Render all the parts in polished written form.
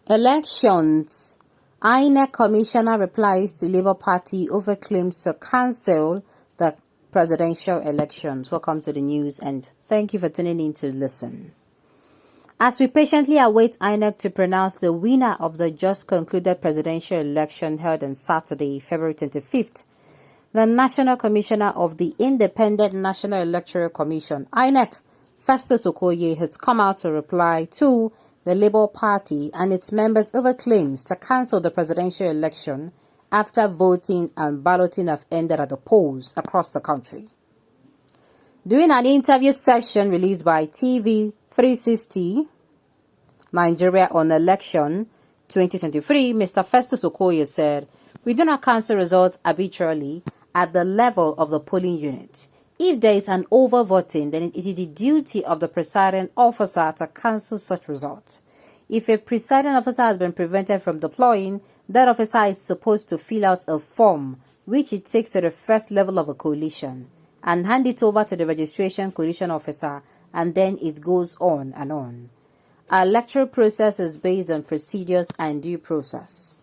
Elections. Inec Commissioner replies to Labour Party over claims to cancel the presidential elections. Welcome to the news and thank you for tuning in to listen. As we patiently await Inec to pronounce the winner of the just concluded presidential election held on Saturday, February 25th, the National Commissioner of the Independent National Electoral Commission, Inec, Festus Okoye, has come out to reply to the Labour Party and its members over claims to cancel the presidential election after voting and balloting have ended at the polls across the country. During an interview session released by TV 360 Nigeria on election 2023, Mr. Festus Okoye said, "We do not cancel results arbitrarily at the level of the polling unit. If there is an overvoting, then it is the duty of the presiding officer to cancel such results. If a presiding officer has been prevented from deploying, that officer is supposed to fill out a form, which it takes to the first level of a coalition, and hand it over to the registration coalition officer, and then it goes on and on. Our electoral process is based on procedures and due process.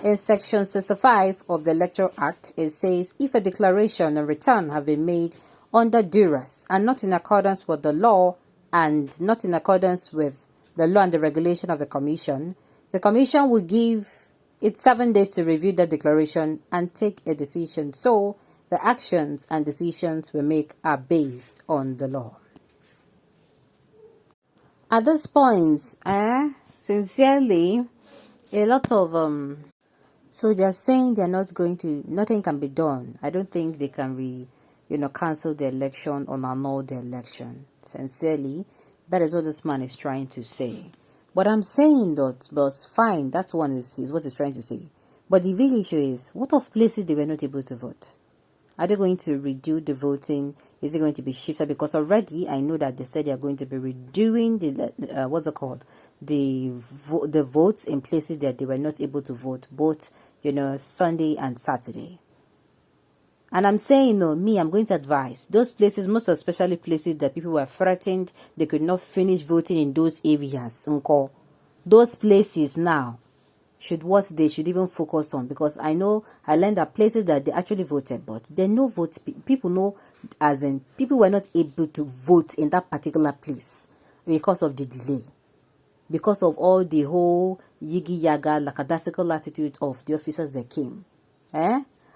In Section 65 of the Electoral Act, it says if a declaration and return have been made under duress and not in accordance with the law and not in accordance with the law and the regulation of the Commission will give it 7 days to review the declaration and take a decision. So the actions and decisions we make are based on the law." At this point, sincerely, a lot of so they're saying they're not going to, nothing can be done. I don't think they can cancel the election or annul the election. Sincerely, that is what this man is trying to say. But I'm saying that, but fine, that's one is what he's trying to say. But the real issue is, what of places they were not able to vote? Are they going to redo the voting? Is it going to be shifted? Because already I know that they said they are going to be redoing the votes in places that they were not able to vote, both Sunday and Saturday. And I'm saying, no, I'm going to advise those places, most especially places that people were threatened, they could not finish voting in those areas. Those places now what they should even focus on, because I learned that places that they actually voted, but they no vote. People know, as in people were not able to vote in that particular place because of the delay, because of all the whole yigi yaga lackadaisical attitude of the officers that came.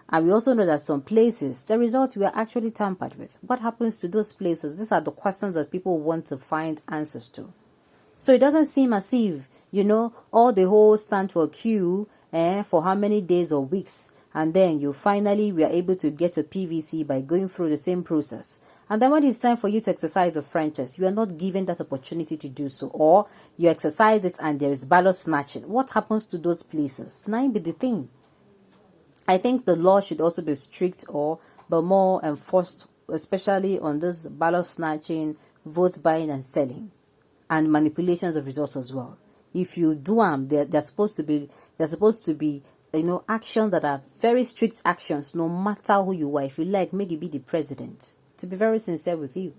And we also know that some places, the results were actually tampered with. What happens to those places? These are the questions that people want to find answers to. So it doesn't seem as if, all the whole stand for queue for how many days or weeks. And then we are able to get a PVC by going through the same process. And then when it's time for you to exercise the franchise, you are not given that opportunity to do so. Or you exercise it and there is ballot snatching. What happens to those places? Now be the thing. I think the law should also be strict but more enforced, especially on this ballot snatching, vote buying and selling, and manipulations of results as well. If you do them, they're supposed to be actions that are very strict actions, no matter who you are. If you like, make it be the president. To be very sincere with you,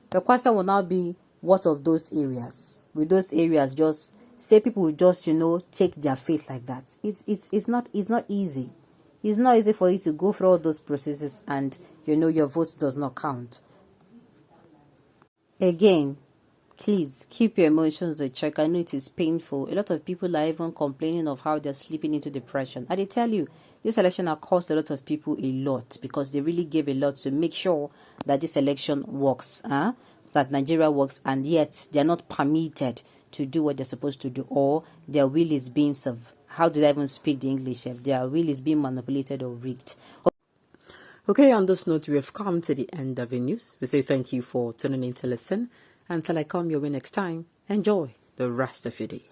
the question will now be, what of those areas? With those areas, just say people will just take their faith like that. It's not easy. It's not easy for you to go through all those processes and your vote does not count. Again, please keep your emotions in check. I know it is painful. A lot of people are even complaining of how they're slipping into depression. I tell you, this election has cost a lot of people a lot, because they really gave a lot to make sure that this election works, that Nigeria works, and yet they're not permitted to do what they're supposed to do, or their will is being how did I even speak the English? Their will is being manipulated or rigged. Okay, on this note, we have come to the end of the news. We say thank you for tuning in to listen. Until I come your way next time, enjoy the rest of your day.